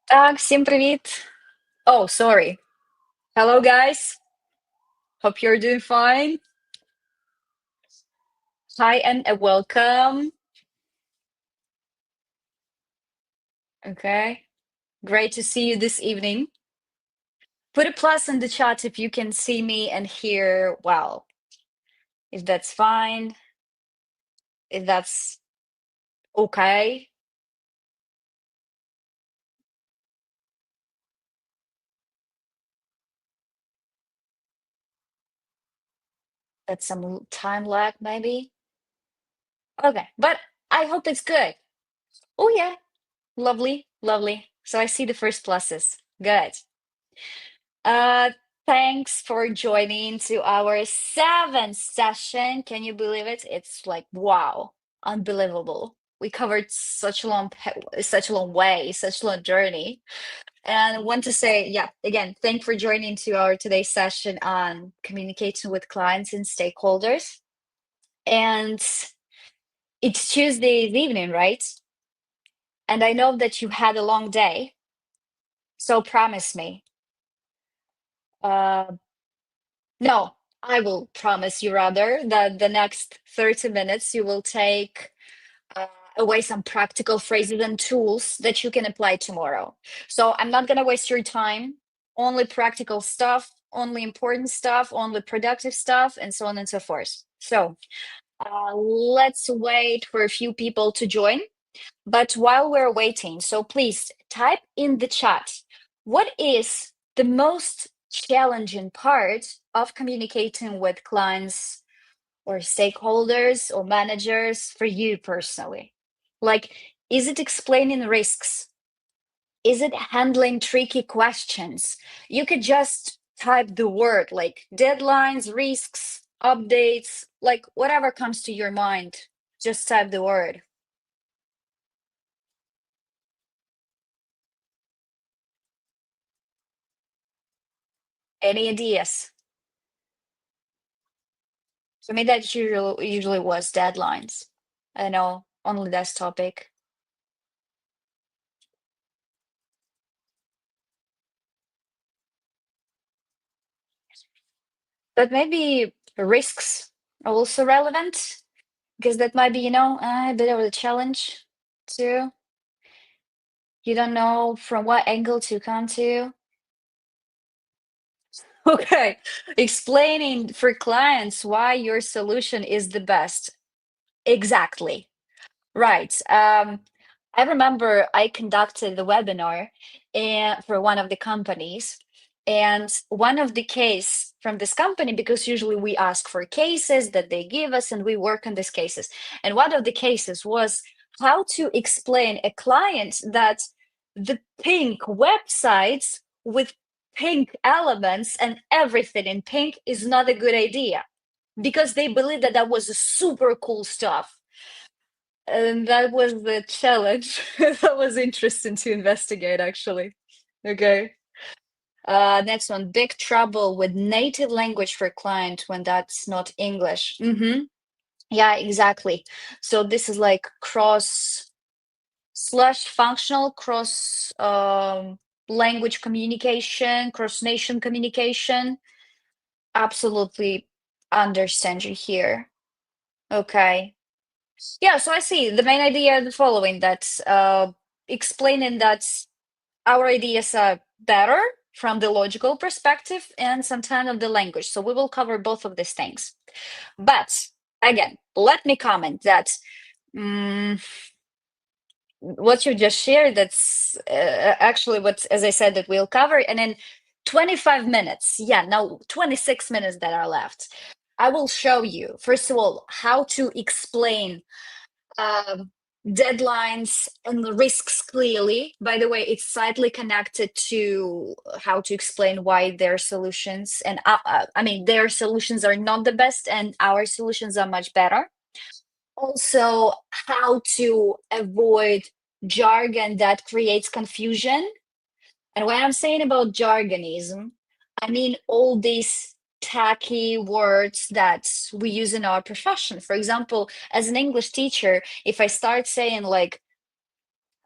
Так, всім привіт. Oh, sorry. Hello, guys. Hope you're doing fine. Hi and welcome. Okay. Great to see you this evening. Put a plus in the chat if you can see me and hear well. If that's fine, if that's okay. That's some time lag, maybe. Okay, but I hope it's good. Oh, yeah. Lovely, lovely. So I see the first pluses. Good. Uh, Thanks for joining to our seventh session. Can you believe it? It's like wow, unbelievable. We covered such a long way, such a long journey. And I want to say, yeah, again, thank for joining to our today's session on communicating with clients and stakeholders. And it's Tuesday evening, right? And I know that you had a long day. So promise me, uh, no, I will promise you rather that the next 30 minutes you will take uh, away some practical phrases and tools that you can apply tomorrow. So I'm not going to waste your time. Only practical stuff, only important stuff, only productive stuff, and so on and so forth. So let's wait for a few people to join. But while we're waiting, so please type in the chat, what is the most challenging part of communicating with clients or stakeholders or managers for you personally? Like, is it explaining risks? Is it handling tricky questions? You could just type the word like deadlines, risks, updates, like whatever comes to your mind. Just type the word. Any ideas? For me, that usually was deadlines. I know, only that topic. But maybe risks are also relevant because that might be, a bit of a challenge too. You don't know from what angle to come to. Okay, explaining for clients why your solution is the best. Exactly. Right. I remember I conducted the webinar for one of the companies, and one of the case from this company, because usually we ask for cases that they give us and we work on these cases. And one of the cases was how to explain a client that the pink websites with pink elements and everything in pink is not a good idea because they believe that that was a super cool stuff, and that was the challenge. That was interesting to investigate, actually. Okay. Next one, big trouble with native language for client when that's not English. Yeah, exactly. So this is like cross slash functional cross language communication, cross nation communication. Absolutely understand you here. Okay. Yeah, so I see the main idea the following, that explaining that our ideas are better from the logical perspective and sometimes of the language. So we will cover both of these things. But again, let me comment that what you just shared, that's actually what, as I said, that we'll cover. And in 25 minutes, yeah, now 26 minutes that are left, I will show you, first of all, how to explain um, deadlines and the risks clearly. By the way, it's slightly connected to how to explain why their solutions and I mean, their solutions are not the best and our solutions are much better. Also, how to avoid jargon that creates confusion. And when I'm saying about jargonism, I mean all these tacky words that we use in our profession. For example, as an English teacher, if I start saying like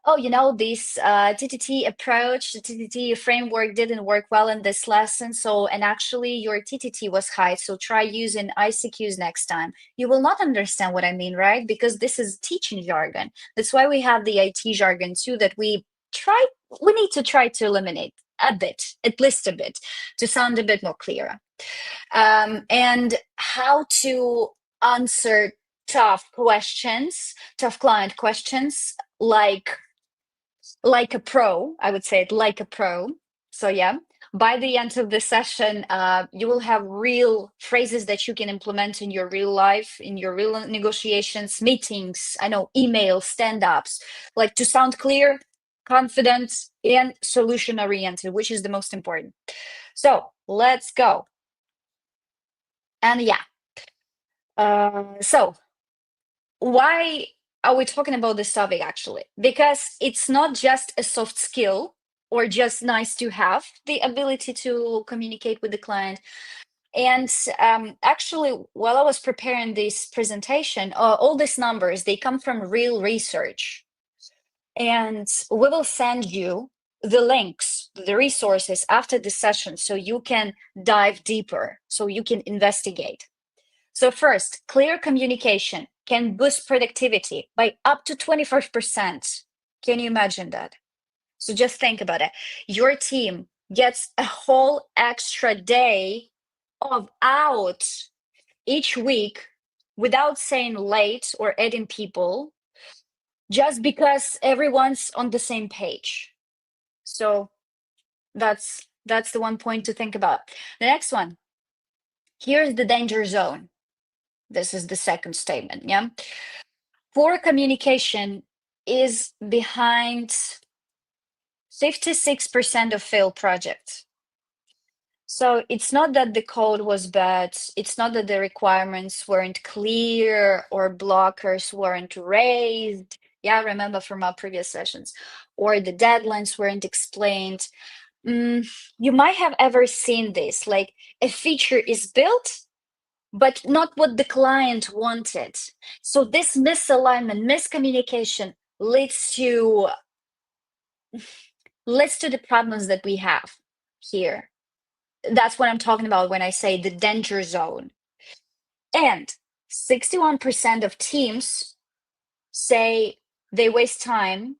oh, this TTT approach, the TTT framework didn't work well in this lesson. So, and actually your TTT was high. So try using ICQs next time. You will not understand what I mean, right? Because this is teaching jargon. That's why we have the IT jargon too, that we need to try to eliminate a bit, at least a bit, to sound a bit more clearer. And how to answer tough client questions, like a pro. I would say it like a pro. So yeah, by the end of the session, you will have real phrases that you can implement in your real life, in your real negotiations, meetings, emails, stand-ups, like to sound clear, confident, and solution-oriented, which is the most important. So let's go. And yeah, so why are we talking about this topic actually? Because it's not just a soft skill or just nice to have the ability to communicate with the client. And actually, while I was preparing this presentation, all these numbers, they come from real research. And we will send you the links, the resources after the session so you can dive deeper, so you can investigate. So first, clear communication can boost productivity by up to 25%. Can you imagine that? So just think about it. Your team gets a whole extra day out each week without saying late or adding people, just because everyone's on the same page. So that's the one point to think about. The next one, here's the danger zone. This is the second statement, yeah? Poor communication is behind 56% of failed projects. So it's not that the code was bad. It's not that the requirements weren't clear or blockers weren't raised. Yeah, remember from our previous sessions. Or the deadlines weren't explained. You might have ever seen this, like a feature is built, but not what the client wanted. So this misalignment, miscommunication leads to the problems that we have here. That's what I'm talking about when I say the danger zone. And 61% of teams say they waste time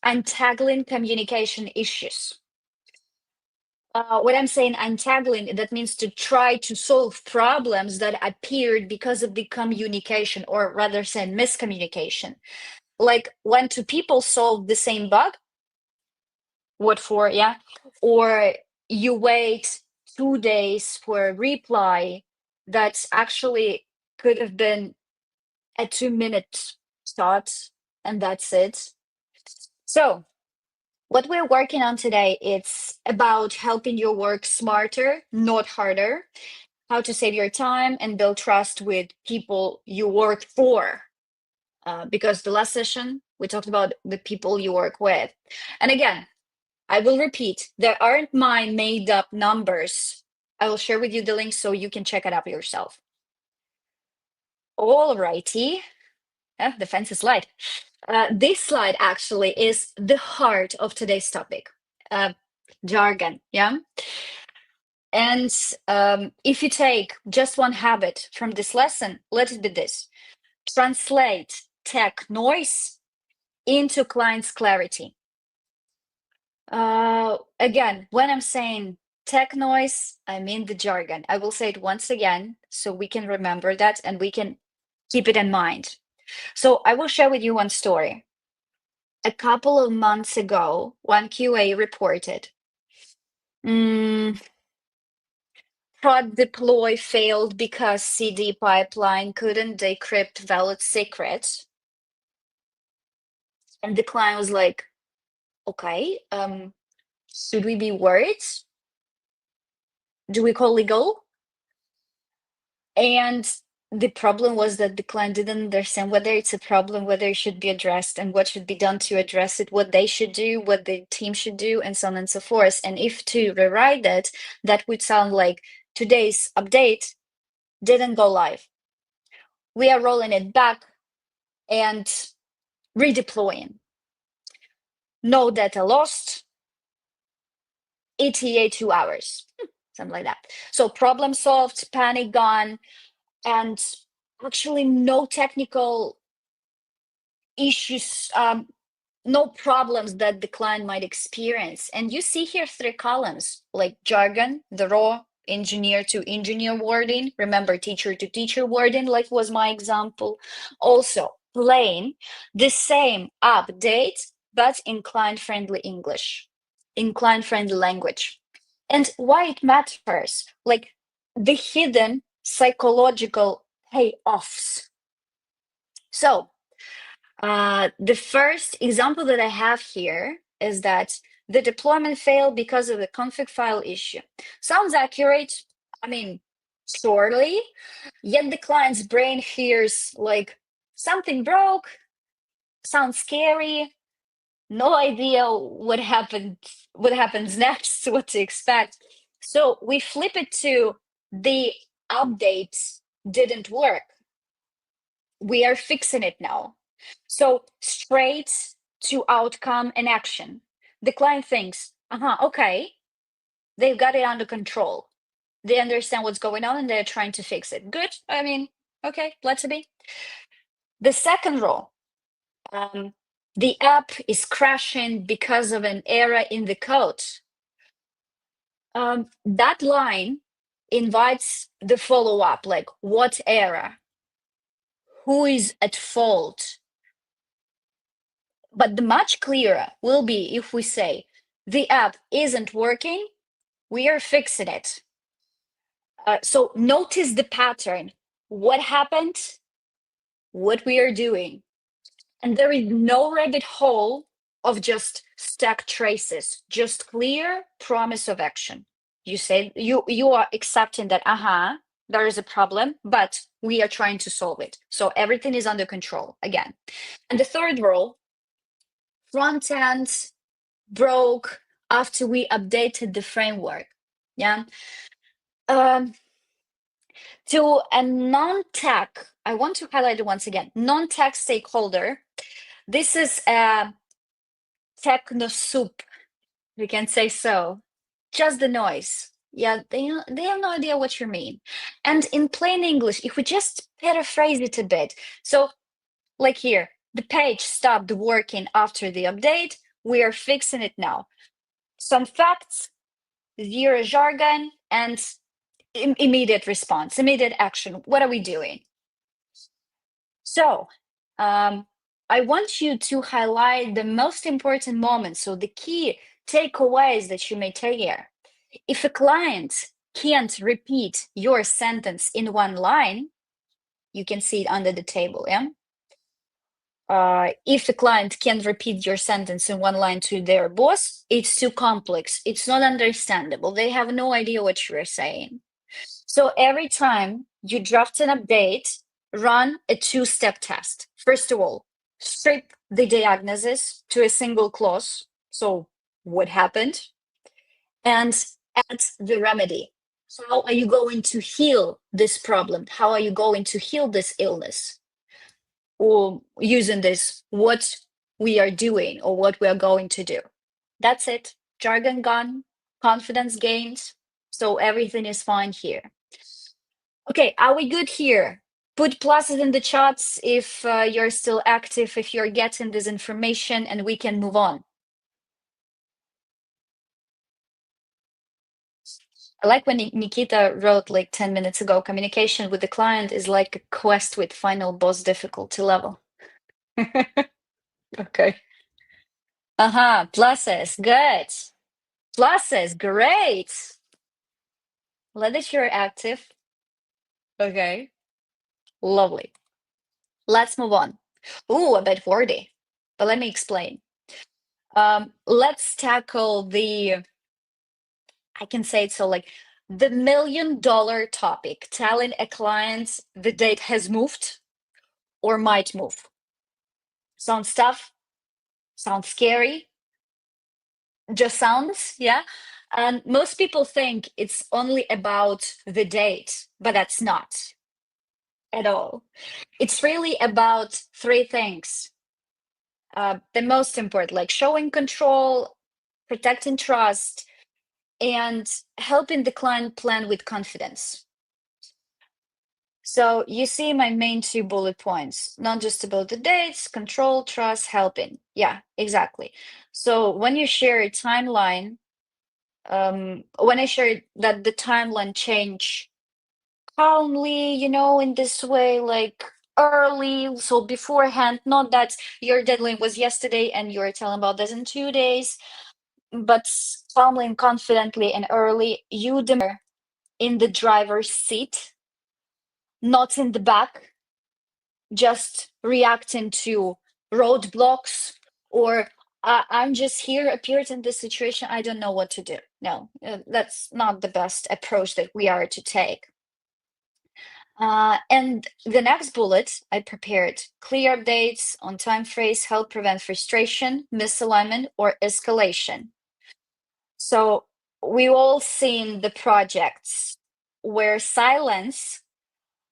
untangling communication issues. When I'm saying untangling, that means to try to solve problems that appeared because of the communication, or rather saying miscommunication. Like when two people solve the same bug, what for, yeah? Or you wait 2 days for a reply that actually could have been a 2-minute thought, and that's it. So what we're working on today, it's about helping you work smarter, not harder, how to save your time and build trust with people you work for. Because the last session, we talked about the people you work with. And again, I will repeat, there aren't my made up numbers. I will share with you the link so you can check it up yourself. All righty. The fancy slide. This slide actually is the heart of today's topic, jargon, yeah? And if you take just one habit from this lesson, let it be this. Translate tech noise into client's clarity. Again, when I'm saying tech noise, I mean the jargon. I will say it once again so we can remember that and we can keep it in mind. So I will share with you one story. A couple of months ago, one QA reported, prod deploy failed because CD pipeline couldn't decrypt valid secrets. And the client was like, okay, should we be worried? Do we call legal? And the problem was that the client didn't understand whether it's a problem, whether it should be addressed, and what should be done to address it, what they should do, what the team should do, and so on and so forth. And if to rewrite it, that would sound like today's update didn't go live. We are rolling it back and redeploying. no data lost, ETA 2 hours, something like that. So problem solved, panic gone, and actually no technical issues, no problems that the client might experience. And you see here 3 columns, like jargon, the raw engineer to engineer wording. Remember, teacher to teacher wording, like was my example. Also, plain, the same update, but in client-friendly English, in client-friendly language. And why it matters, like the hidden psychological payoffs. So, the first example that I have here is that the deployment failed because of the config file issue. Sounds accurate, I mean, surely, yet the client's brain hears like something broke, sounds scary, no idea what happens next, what to expect. So we flip it to the update didn't work. We are fixing it now. So straight to outcome and action. The client thinks, okay, they've got it under control. They understand what's going on and they're trying to fix it. Good. I mean, okay, let's be. The second row, the app is crashing because of an error in the code. That line invites the follow-up, like what error? Who is at fault? But the much clearer will be if we say, the app isn't working, we are fixing it. So notice the pattern. What happened? What we are doing. And there is no rabbit hole of just stack traces, just clear promise of action. You say you are accepting that, there is a problem, but we are trying to solve it. So everything is under control again. And the third rule, front end broke after we updated the framework. Yeah. To a non-tech, I want to highlight it once again, non-tech stakeholder, this is a techno soup, we can say so. Just the noise. Yeah, they have no idea what you mean. And in plain English, if we just paraphrase it a bit, so like here, the page stopped working after the update, we are fixing it now. Some facts, zero jargon, and immediate response, immediate action. What are we doing? So I want you to highlight the most important moments. So the key takeaways that you may take here. If a client can't repeat your sentence in one line, you can see it under the table, yeah? If the client can't repeat your sentence in one line to their boss, it's too complex. It's not understandable. They have no idea what you're saying. So every time you draft an update, run a 2-step test. First of all, strip the diagnosis to a single clause. So what happened? And add the remedy. How are you going to heal this problem? How are you going to heal this illness? Or using this, what we are doing or what we are going to do. That's it. Jargon gone, confidence gained. So everything is fine here. Okay, are we good here? Put pluses in the chats if you're still active, if you're getting this information, and we can move on. I like when Nikita wrote like 10 minutes ago, communication with the client is like a quest with final boss difficulty level. Okay. Pluses, good. Pluses, great. Let it you're active. Okay. Lovely. Let's move on. Ooh, a bit wordy, but let me explain. Let's tackle the, I can say it so, like the $1 million topic, telling a client the date has moved or might move. Sounds tough, sounds scary, just sounds, yeah? And most people think it's only about the date, but that's not at all. It's really about 3 things. the most important, like showing control, protecting trust, and helping the client plan with confidence. So you see my main 2 bullet points, not just about the dates, control, trust, helping. Yeah, exactly. So when you share a timeline, when I share that the timeline change calmly, in this way, like early, so beforehand, not that your deadline was yesterday and you're telling about this in 2 days, but calmly and confidently and early, you in the driver's seat, not in the back, just reacting to roadblocks or I'm just here, appeared in this situation, I don't know what to do. No, that's not the best approach that we are to take. And the next bullet I prepared, clear updates on time phrase help prevent frustration, misalignment, or escalation. So we've all seen the projects where silence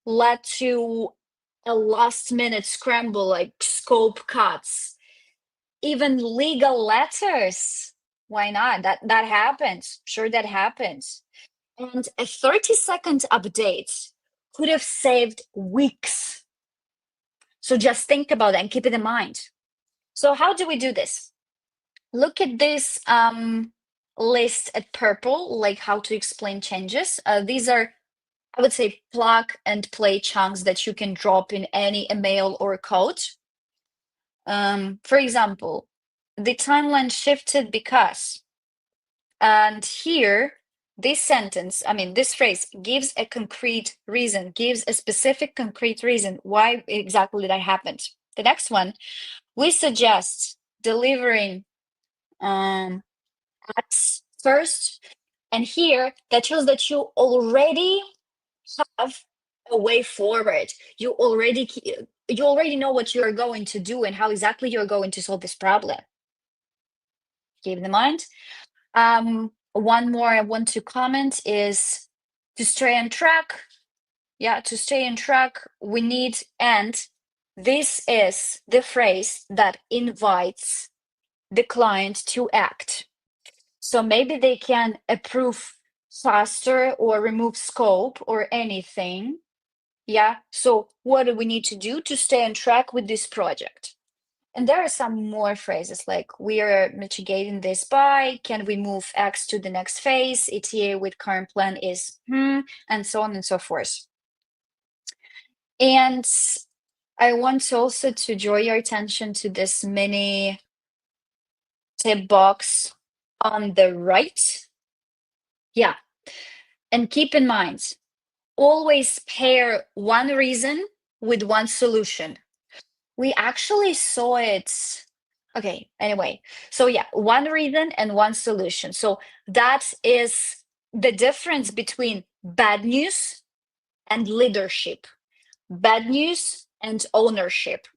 led to a last minute scramble, like scope cuts, even legal letters. Why not? That happens. Sure, that happens. And a 30-second update could have saved weeks. So just think about it and keep it in mind. So how do we do this? Look at this list at purple, like how to explain changes. These are, I would say, plug and play chunks that you can drop in any email or code. For example, the timeline shifted because, and here, this sentence, this phrase gives a concrete reason, gives a specific concrete reason why exactly that happened. The next one, we suggest delivering acts first. And here, that shows that you already have a way forward. You already know what you're going to do and how exactly you're going to solve this problem. Keep in mind. One more I want to comment is to stay on track. Yeah, to stay on track, we need, and this is the phrase that invites the client to act. So maybe they can approve faster or remove scope or anything. Yeah, so what do we need to do to stay on track with this project? And there are some more phrases like we are mitigating this by, can we move X to the next phase? ETA with current plan is and so on and so forth. And I want also to draw your attention to this mini tip box on the right. Yeah. And keep in mind, always pair one reason with one solution. We actually saw it. Okay, anyway. So yeah, one reason and one solution. So that is the difference between bad news and leadership, bad news and ownership.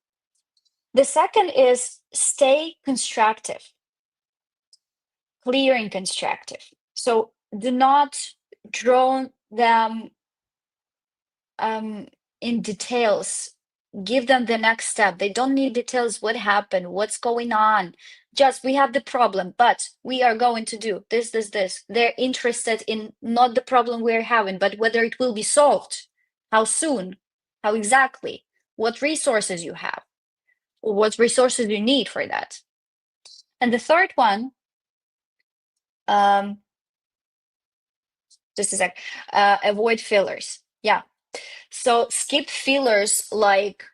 The second is stay constructive, clear and constructive. So do not draw them in details. Give them the next step. They don't need details. What happened? What's going on? Just we have the problem, but we are going to do this. They're interested in not the problem we're having, but whether it will be solved, how soon, how exactly, what resources you have, or what resources you need for that. And the third one, just a sec, avoid fillers. Yeah. So skip fillers like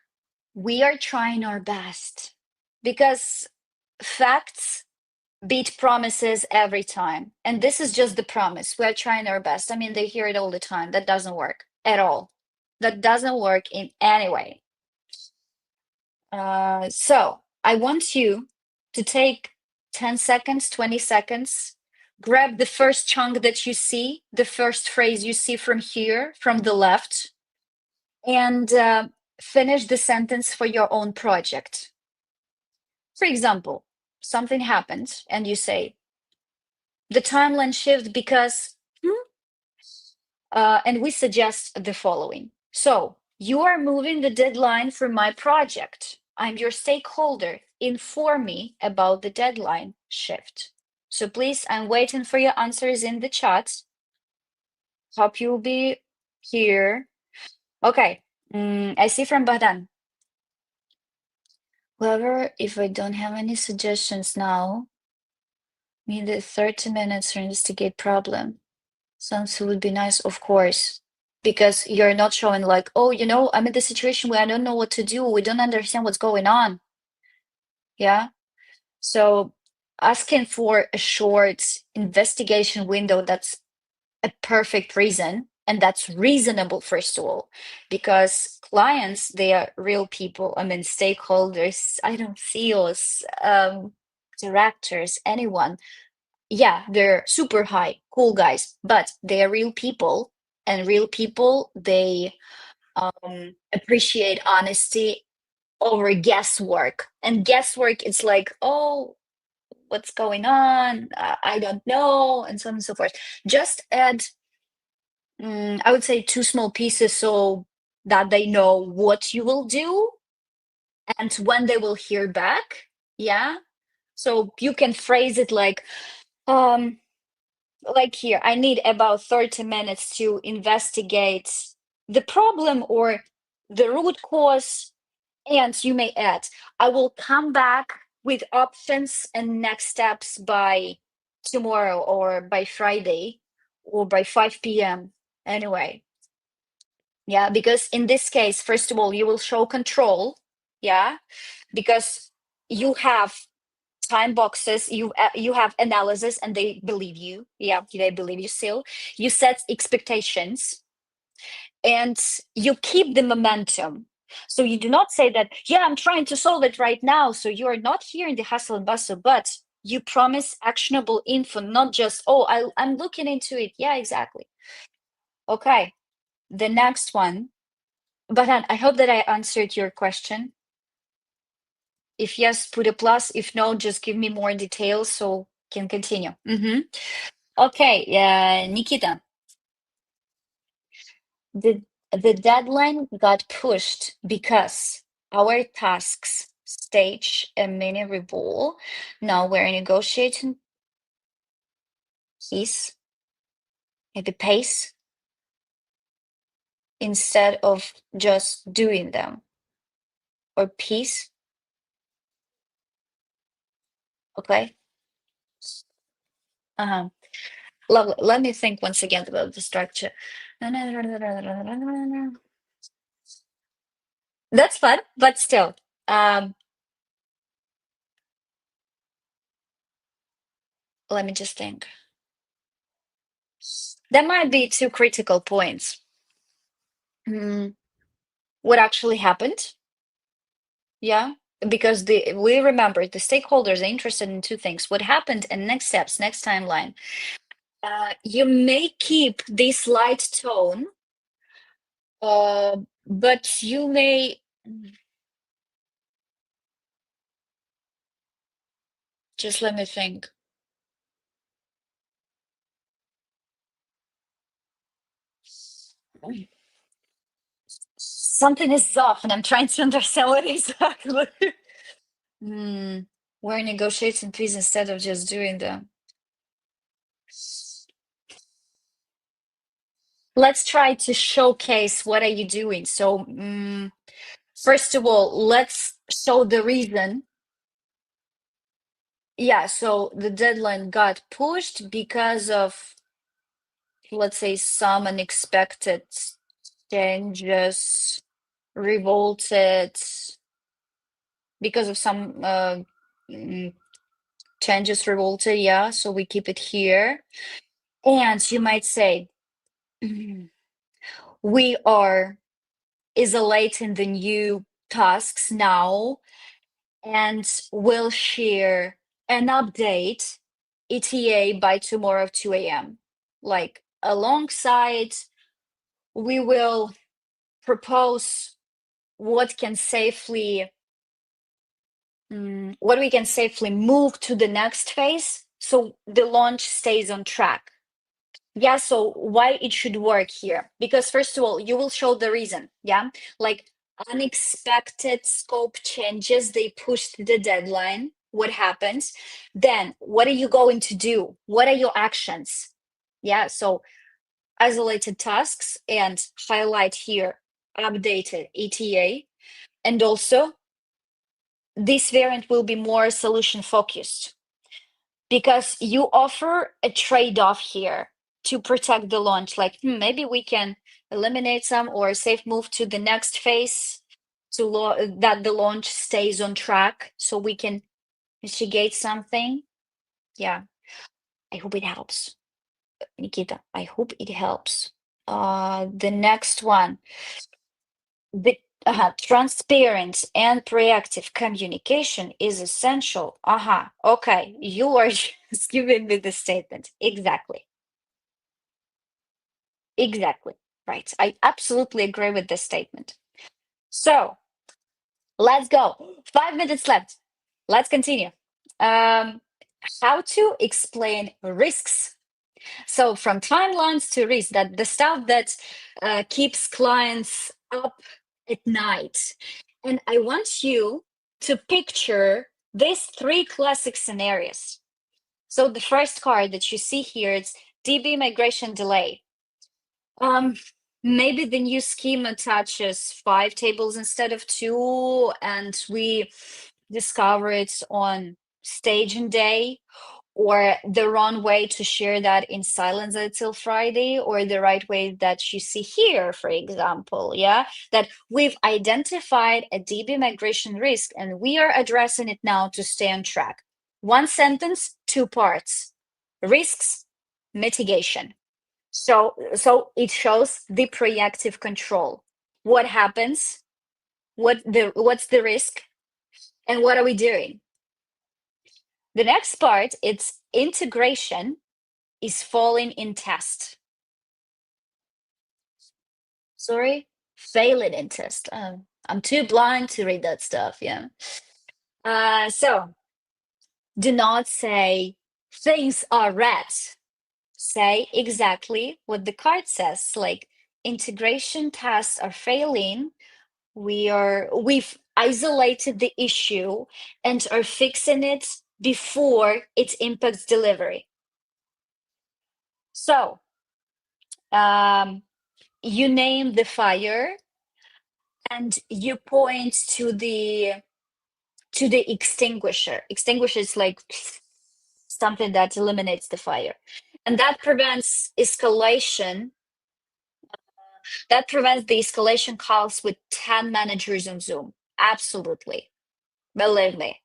we are trying our best, because facts beat promises every time. And this is just the promise. We are trying our best. They hear it all the time. That doesn't work at all. That doesn't work in any way. So I want you to take 10 seconds, 20 seconds, grab the first chunk that you see, the first phrase you see from here, from the left, and finish the sentence for your own project. For example, something happened and you say, the timeline shift because, and we suggest the following. So you are moving the deadline for my project. I'm your stakeholder. inform me about the deadline shift. So please, I'm waiting for your answers in the chat. Hope you'll be here. Okay, I see from Bogdan. However, if I don't have any suggestions now, needed 30 minutes to investigate problem. Sounds would be nice, of course, because you're not showing like, oh, I'm in the situation where I don't know what to do. We don't understand what's going on. Yeah. So asking for a short investigation window, that's a perfect reason. And that's reasonable, first of all, because clients, they are real people. I mean, stakeholders, I don't CEOs, directors, anyone. Yeah, they're super high, cool guys, but they are real people. And real people, they appreciate honesty over guesswork. And guesswork, it's like, oh, what's going on? I don't know, and so on and so forth. Just add, I would say, two small pieces so that they know what you will do and when they will hear back. Yeah. So you can phrase it like here, I need about 30 minutes to investigate the problem or the root cause. And you may add, I will come back with options and next steps by tomorrow or by Friday or by 5 p.m. Anyway. Yeah, because in this case, first of all, you will show control. Yeah, because you have time boxes, you have analysis, and they believe you. Yeah, they believe you still. You set expectations and you keep the momentum. So you do not say that, yeah, I'm trying to solve it right now. So you are not here in the hustle and bustle, but you promise actionable info, not just, oh, I'm looking into it. Yeah, exactly. Okay, the next one. But I hope that I answered your question. If yes, put a plus. If no, just give me more details so can continue. Okay, Nikita. The deadline got pushed because our tasks stage a mini revolt. Now we're negotiating piece, maybe pace, instead of just doing them. Or piece. Okay. Lovely. Let me think once again about the structure. That's fun, but still. Let me just think. There might be two critical points. What actually happened? Yeah, because we remember the stakeholders are interested in two things: what happened and next steps, next timeline. You may keep this light tone, but you may just let me think. Something is off, and I'm trying to understand what exactly. We're negotiating fees instead of just doing them. Let's try to showcase what are you doing. So, first of all, let's show the reason. Yeah, so the deadline got pushed because of, let's say, some unexpected changes, revolted because of some changes, revolted. Yeah, so we keep it here. And you might say, we are isolating the new tasks now and we'll share an update ETA by tomorrow 2 a.m. Like alongside, we will propose what can safely what we can safely move to the next phase so the launch stays on track. Yeah, so why it should work here? Because first of all, you will show the reason. Yeah, like unexpected scope changes, they pushed the deadline. What happens? Then what are you going to do? What are your actions? Yeah, so isolated tasks and highlight here updated ETA. And also, this variant will be more solution focused because you offer a trade-off here to protect the launch. Like maybe we can eliminate some or safe move to the next phase to that the launch stays on track so we can mitigate something. Yeah, I hope it helps. Nikita, I hope it helps. The next one, the transparent and proactive communication is essential. Okay, you are just giving me the statement. Exactly. Exactly. Right. I absolutely agree with this statement. So let's go. 5 minutes left. Let's continue. How to explain risks. So from timelines to risk, that the stuff that keeps clients up at night. And I want you to picture these three classic scenarios. So the first card that you see here, it's DB migration delay. Maybe the new schema touches 5 tables instead of 2, and we discover it on staging day, or the wrong way to share that in silence until Friday, or the right way that you see here, for example, yeah, that we've identified a DB migration risk and we are addressing it now to stay on track. One sentence, 2 parts: risks, mitigation. So it shows the proactive control. What happens? What's the risk? And what are we doing? The next part, it's integration is falling in test. Sorry, failing in test. I'm too blind to read that stuff. Yeah. So do not say things are red. Say exactly what the card says. Like integration tests are failing. We've isolated the issue and are fixing it before it impacts delivery. So you name the fire and you point to the extinguisher. Extinguisher is like something that eliminates the fire, and that prevents escalation. That prevents the escalation calls with 10 managers on Zoom. Absolutely, believe me.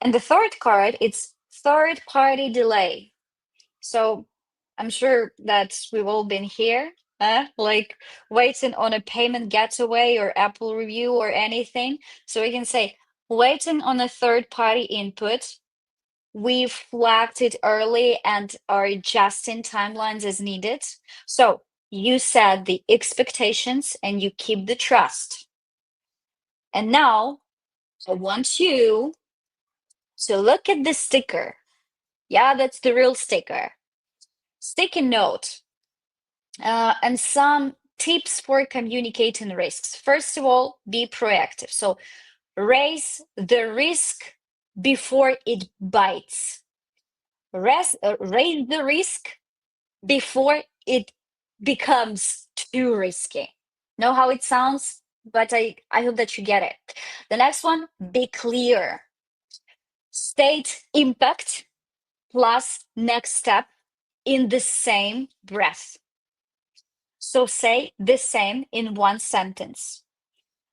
And the third card, it's third party delay. So I'm sure that we've all been here, like waiting on a payment getaway or Apple review or anything. So we can say, waiting on a third party input. We've flagged it early and are adjusting timelines as needed. So you set the expectations and you keep the trust. And now I want you to look at the sticker. Yeah, that's the real sticker. Sticky note. And some tips for communicating risks. First of all, be proactive. So raise the risk before it bites. Raise the risk before it becomes too risky. Know how it sounds? But I hope that you get it. The next one, be clear. State impact plus next step in the same breath. So say the same in one sentence.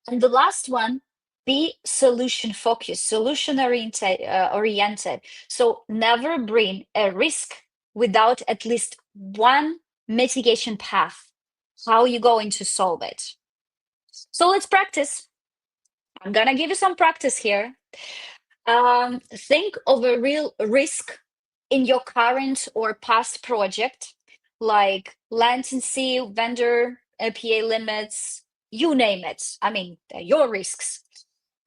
And the last one, be solution focused, solution oriented. So never bring a risk without at least one mitigation path. How are you going to solve it? So let's practice. I'm gonna give you some practice here. Think of a real risk in your current or past project, like latency, vendor, APA limits, you name it. I mean, your risks.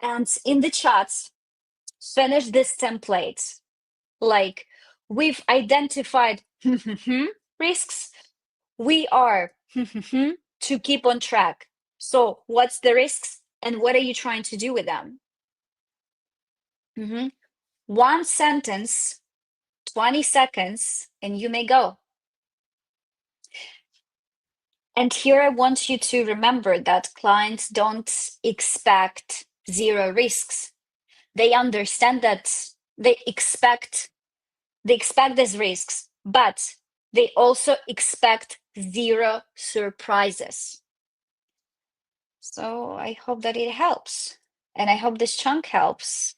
And in the chat, finish this template. Like, we've identified risks. We are to keep on track. So what's the risks and what are you trying to do with them? One sentence, 20 seconds, and you may go. And here I want you to remember that clients don't expect zero risks. They understand that they expect these risks, but they also expect zero surprises. So I hope that it helps. And I hope this chunk helps.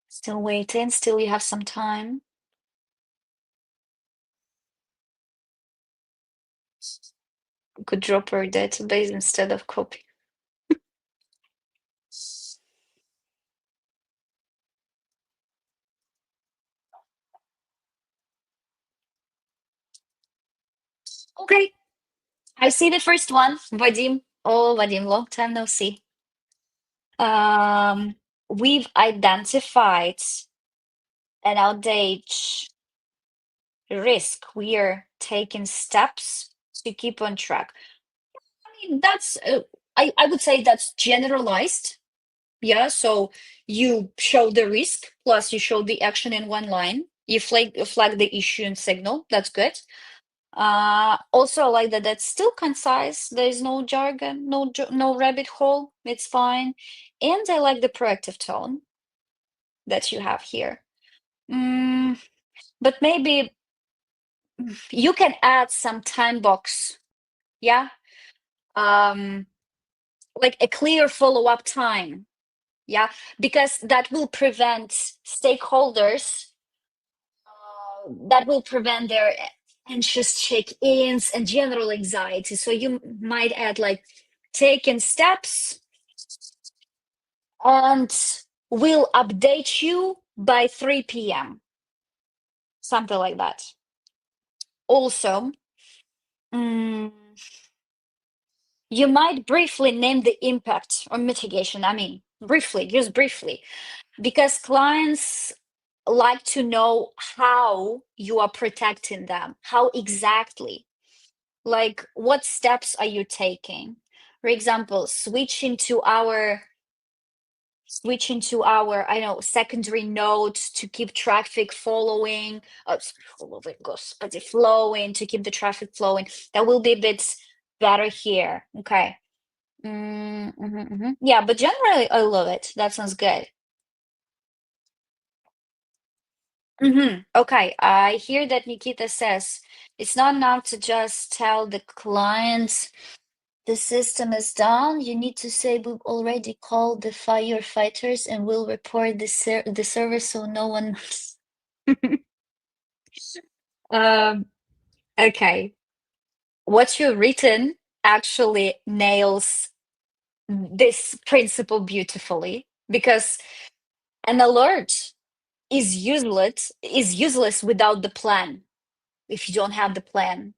Still waiting, still you have some time. You could drop our database instead of copy. Okay, I see the first one, Vadim. Oh, Vadim, long time no see. We've identified an outdated risk. We are taking steps to keep on track. I mean, that's, I would say that's generalized. Yeah, so you show the risk, plus you show the action in one line. You flag the issue and signal. That's good. Also, I like that that's still concise. There is no jargon, no rabbit hole. It's fine. And I like the proactive tone that you have here. But maybe you can add some time box. Yeah. Like a clear follow-up time. Yeah, because that will prevent stakeholders, that will prevent their anxious check-ins and general anxiety. So you might add like taking steps and we'll update you by 3 p.m. Something like that. Also, you might briefly name the impact or mitigation. I mean, briefly, just briefly, because clients like to know how you are protecting them, how exactly, like what steps are you taking? For example, switching to our I know secondary nodes to keep traffic following, flowing, to keep the traffic flowing. That will be a bit better here. Okay. Yeah, but generally I love it. That sounds good. Okay, I hear that Nikita says it's not enough to just tell the client the system is down. You need to say we've already called the firefighters and we'll report the server so no one okay. What you've written actually nails this principle beautifully because an alert is useless without the plan, if you don't have the plan.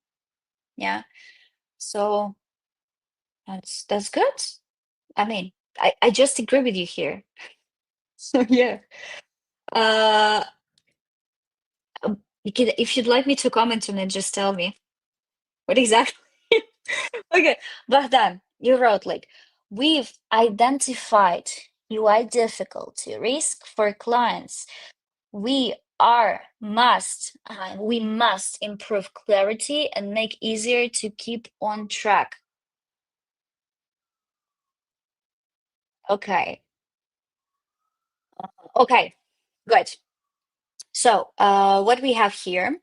Yeah. So that's good. I mean, I just agree with you here. So yeah. Uh if you'd like me to comment on it, just tell me. What exactly? Okay, Bogdan, you wrote like we've identified UI difficulty risk for clients. We must improve clarity and make easier to keep on track. Okay. Okay, good. So what we have here,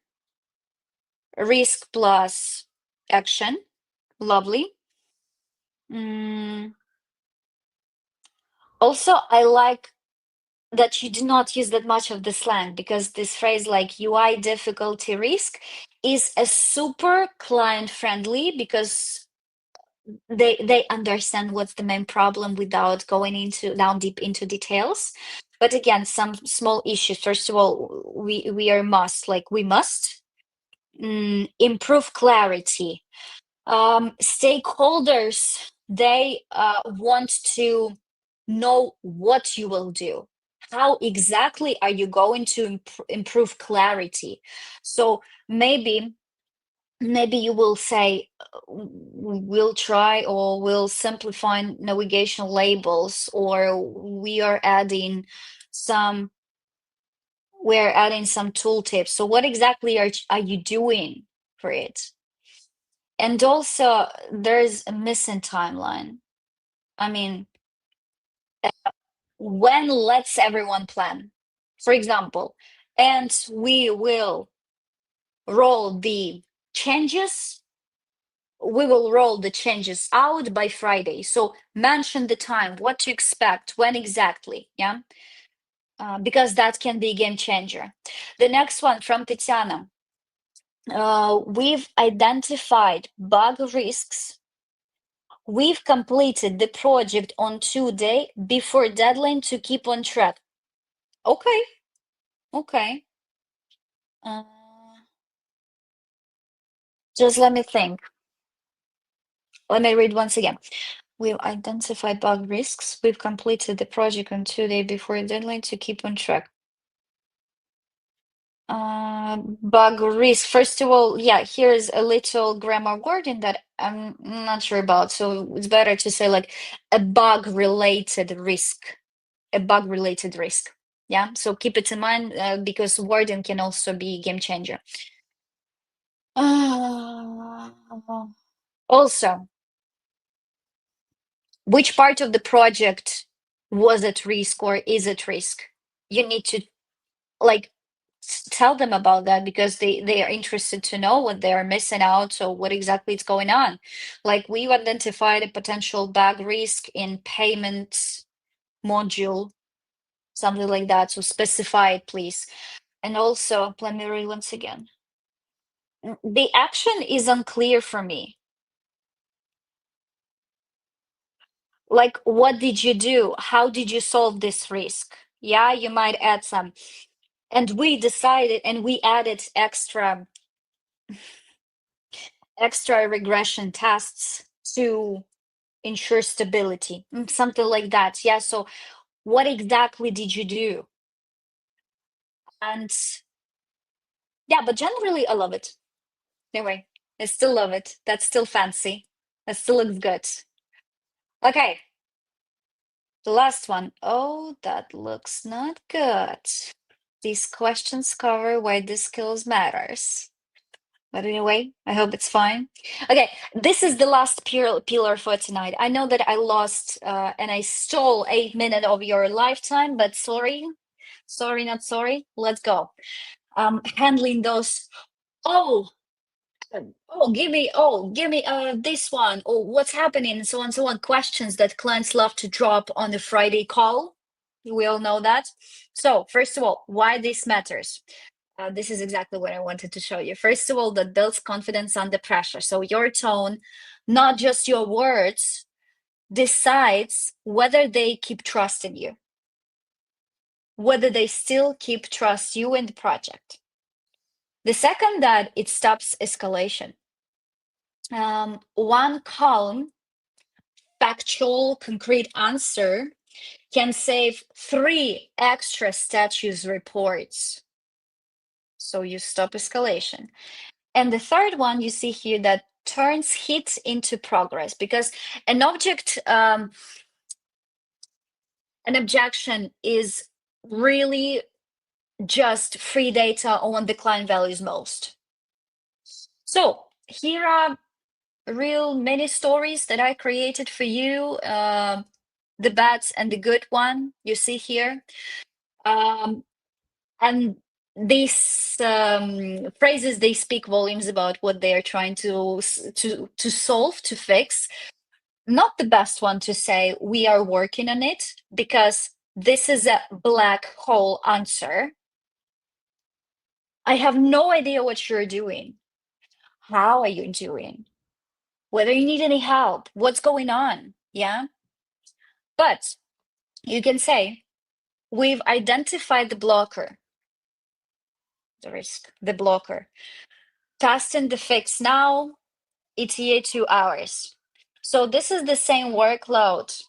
risk plus action. Lovely. Also, I like that you do not use that much of the slang because this phrase like UI difficulty risk is a super client friendly because they understand what's the main problem without going into down deep into details. But again, some small issues. First of all, we must improve clarity. Stakeholders they want to know what you will do. How exactly are you going to improve clarity? So maybe you will say, we'll try, or we'll simplify navigation labels, or we're adding some tooltips. So what exactly are you doing for it? And also, there's a missing timeline. I mean, when let's everyone plan. For example, and we will roll the changes. We will roll the changes out by Friday. So mention the time, what to expect, when exactly. Yeah. Because that can be a game changer. The next one from Tatiana. We've identified bug risks. We've completed the project on 2 days before deadline to keep on track. Okay. Okay. Uh, just let me think. Let me read once again. We've identified bug risks. We've completed the project on 2 days before deadline to keep on track. Bug risk. First of all, yeah, here's a little grammar wording that I'm not sure about. So it's better to say like a bug-related risk. A bug-related risk. Yeah, so keep it in mind because wording can also be a game changer. Also, which part of the project was at risk or is at risk? You need to like tell them about that because they are interested to know what they are missing out. So what exactly is going on? Like we've identified a potential bug risk in payment module, something like that. So specify it, please. And also, let me read once again. The action is unclear for me. Like, what did you do? How did you solve this risk? Yeah, you might add some. And we decided, and we added extra regression tests to ensure stability, something like that. Yeah, so what exactly did you do? And yeah, but generally, I love it. Anyway, I still love it. That's still fancy. That still looks good. Okay, the last one. Oh, that looks not good. These questions cover why this skills matters. But anyway, I hope it's fine. Okay, this is the last pillar for tonight. I know that I lost and I stole 8 minutes of your lifetime, but sorry, not sorry. Let's go. Handling those. Oh, give me this one. Oh, what's happening? And so on, so on. Questions that clients love to drop on the Friday call. We all know that. So first of all, why this matters. This is exactly what I wanted to show you. First of all, that builds confidence under pressure. So your tone, not just your words, decides whether they keep trusting you, whether they still keep trust you in the project. The second, that it stops escalation. One calm, factual, concrete answer can save 3 extra status reports. So you stop escalation. And the third one you see here, that turns hit into progress, because an objection is really just free data on what the client values most. So here are real many stories that I created for you, the bad and the good one you see here. And these phrases, they speak volumes about what they are trying to solve, to fix. Not the best one to say we are working on it, because this is a black hole answer. I have no idea what you're doing. How are you doing? Whether you need any help, what's going on? Yeah. But you can say, we've identified the blocker, the risk, the blocker. Testing the fix now, ETA 2 hours. So this is the same workload,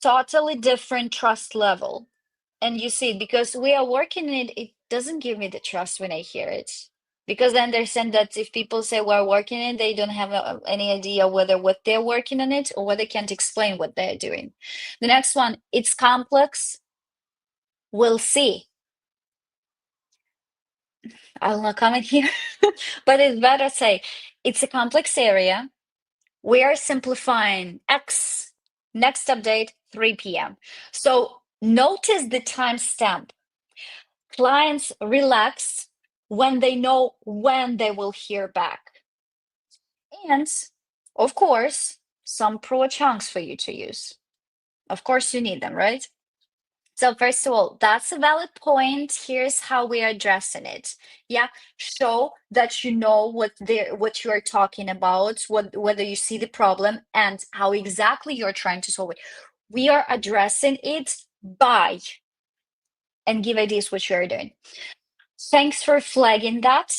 totally different trust level. And you see, because we are working in it, it doesn't give me the trust when I hear it. Because I understand that if people say we're working in it, they don't have any idea whether what they're working on it or whether they can't explain what they're doing. The next one, it's complex. We'll see. I'll not comment here, but it's better say it's a complex area. We are simplifying X. Next update, 3 p.m. So notice the timestamp. Clients relax when they know when they will hear back. And of course, some pro chunks for you to use. Of course, you need them, right? So first of all, that's a valid point. Here's how we are addressing it. Yeah, show that you know what you are talking about, whether you see the problem and how exactly you're trying to solve it. We are addressing it by, and give ideas what you are doing. Thanks for flagging that.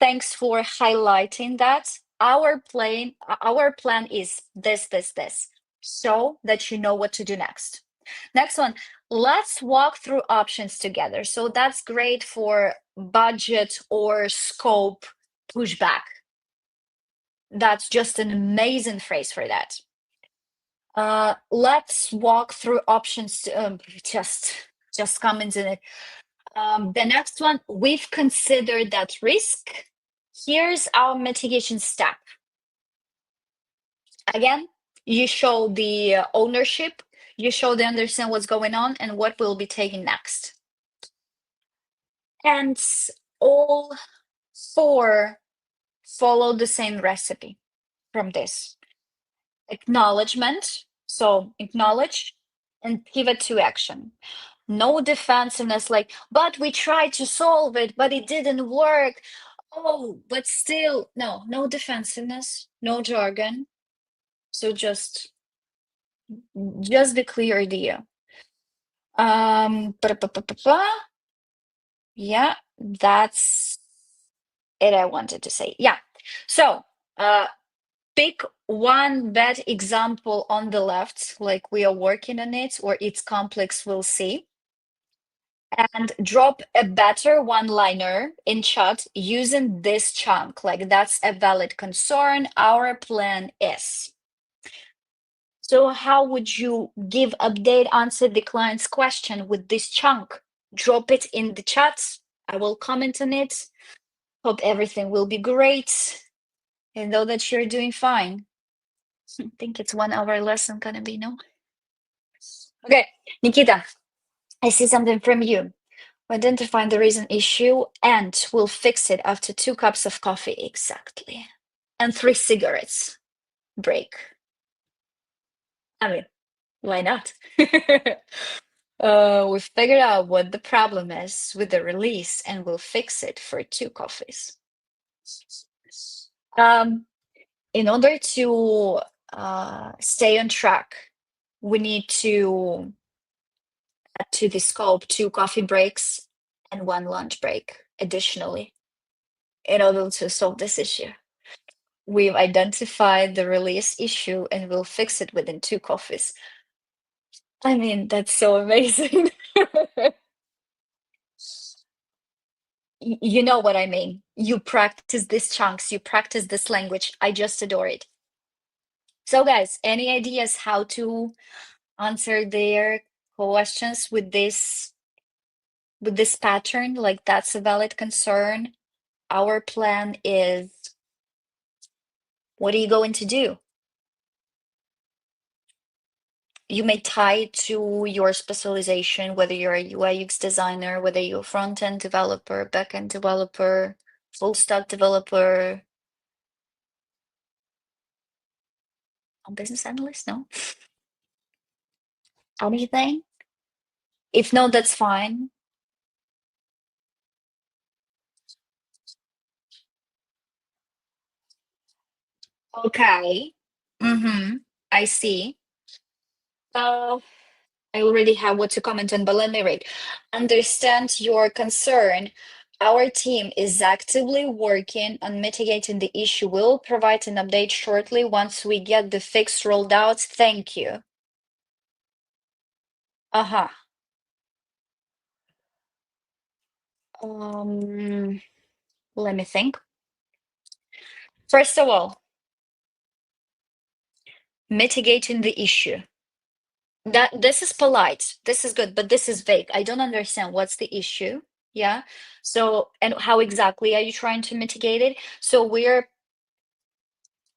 Thanks for highlighting that. Our plan is this. So that you know what to do next. Next one, let's walk through options together. So that's great for budget or scope pushback. That's just an amazing phrase for that. Let's walk through options. Just comments in it. The next one, we've considered that risk. Here's our mitigation step. Again, you show the ownership, you show they understand what's going on and what we'll be taking next. And all four follow the same recipe from this. Acknowledgement, so acknowledge and pivot to action. No defensiveness like, but we tried to solve it, but it didn't work. Oh, but still, no defensiveness, no jargon. So just the clear idea. Yeah, that's it I wanted to say. Yeah. So pick one bad example on the left, like we are working on it, or it's complex, we'll see. And drop a better one-liner in chat using this chunk, like that's a valid concern. Our plan is. So how would you give update, answer the client's question with this chunk? Drop it in the chat. I will comment on it. Hope everything will be great. And know that you're doing fine. I think it's 1 hour lesson gonna be, no? Okay, Nikita, I see something from you. Identify the reason issue and we'll fix it after 2 cups of coffee. Exactly. And 3 cigarettes break. I mean, why not? We figured out what the problem is with the release and we'll fix it for 2 coffees. In order to stay on track, we need to add to the scope 2 coffee breaks and 1 lunch break additionally in order to solve this issue. We've identified the release issue and we'll fix it within 2 coffees. I mean, that's so amazing. You know what I mean. You practice these chunks, you practice this language. I just adore it. So guys, any ideas how to answer their questions with this pattern? Like that's a valid concern. Our plan is, what are you going to do? You may tie it to your specialization, whether you're a UI UX designer, whether you're a front-end developer, back-end developer, full-stack developer, a business analyst, no? Anything? If no, that's fine. Okay. I see. Uh, I already have what to comment on, but let me read. Understand your concern. Our team is actively working on mitigating the issue. We'll provide an update shortly once we get the fix rolled out. Thank you. Uh-huh. Let me think. First of all, mitigating the issue. This is polite. This is good, but this is vague. I don't understand what's the issue. Yeah. So, and how exactly are you trying to mitigate it? So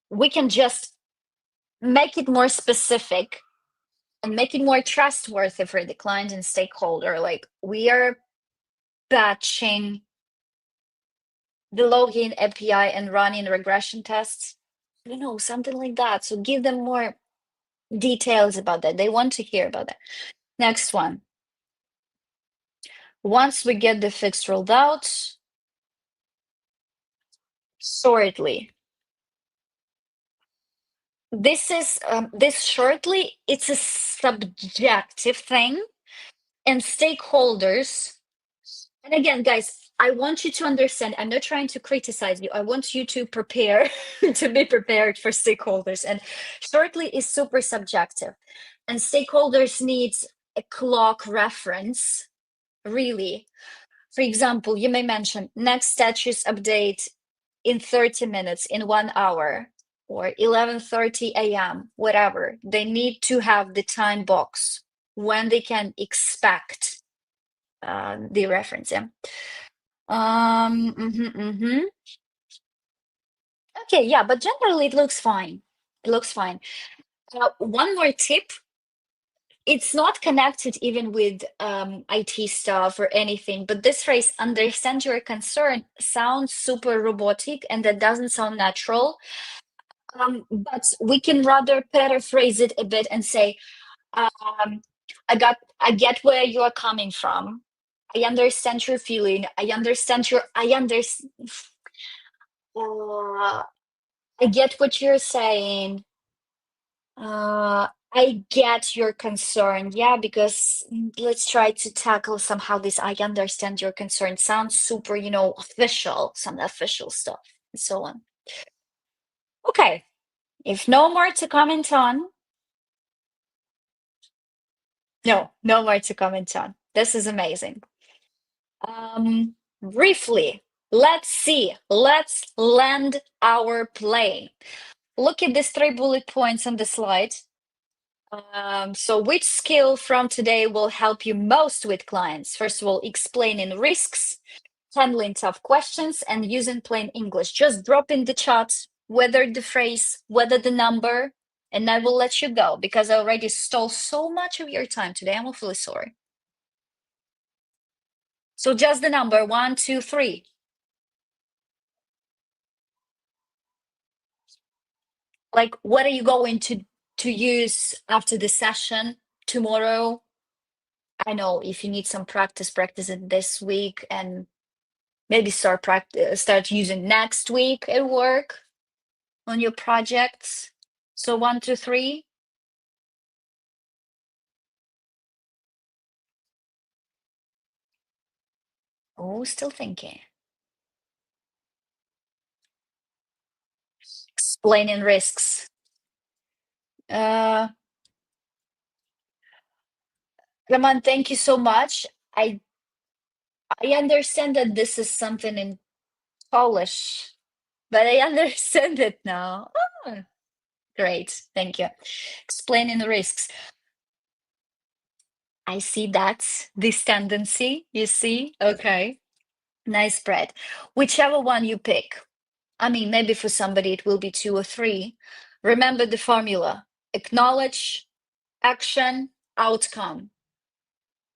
we can just make it more specific and make it more trustworthy for the client and stakeholder. Like we are batching the login API and running regression tests. Something like that. So give them more details about that. They want to hear about that. Next one. Once we get the fix rolled out, shortly. This shortly, it's a subjective thing, and stakeholders. And again, guys, I want you to understand, I'm not trying to criticize you. I want you to prepare, to be prepared for stakeholders. And shortly is super subjective. And stakeholders need a clock reference, really. For example, you may mention next status update in 30 minutes, in 1 hour, or 11:30 a.m., whatever. They need to have the time box when they can expect the reference. Yeah. Okay, yeah, but generally it looks fine. It looks fine. One more tip. It's not connected even with IT stuff or anything, but this phrase, understand your concern, sounds super robotic and that doesn't sound natural. But we can rather paraphrase it a bit and say, um, I get where you are coming from. I understand your feeling. I get what you're saying. I get your concern. Yeah, because let's try to tackle somehow this. I understand your concern. Sounds super, official, some official stuff, and so on. Okay. If no more to comment on, no more to comment on. This is amazing. Briefly, let's see. Let's land our plane. Look at these 3 bullet points on the slide. So which skill from today will help you most with clients? First of all, explaining risks, handling tough questions, and using plain English. Just drop in the chat whether the phrase, whether the number, and I will let you go because I already stole so much of your time today. I'm awfully sorry. So just the number 1, 2, 3. Like, what are you going to use after the session tomorrow? I know if you need some practice it this week and maybe start using next week at work on your projects. So 1, 2, 3. Oh, still thinking. Explaining risks. Roman, thank you so much. I understand that this is something in Polish, but I understand it now. Oh, great, thank you. Explaining the risks. I see that's this tendency, you see? Okay, nice spread. Whichever one you pick. I mean, maybe for somebody it will be 2 or 3. Remember the formula: acknowledge, action, outcome.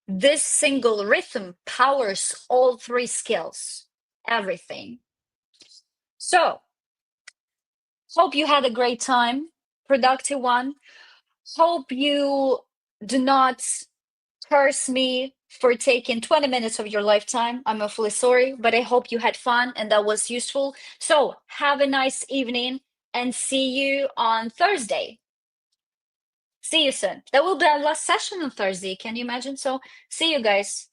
This single rhythm powers all 3 skills, everything. So, hope you had a great time, productive one. Hope you do not curse me for taking 20 minutes of your lifetime. I'm awfully sorry, but I hope you had fun and that was useful. So, have a nice evening and see you on Thursday. See you soon. That will be our last session on Thursday. Can you imagine? So, see you guys.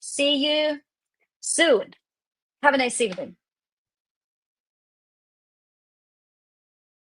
See you. soon. Have a nice evening.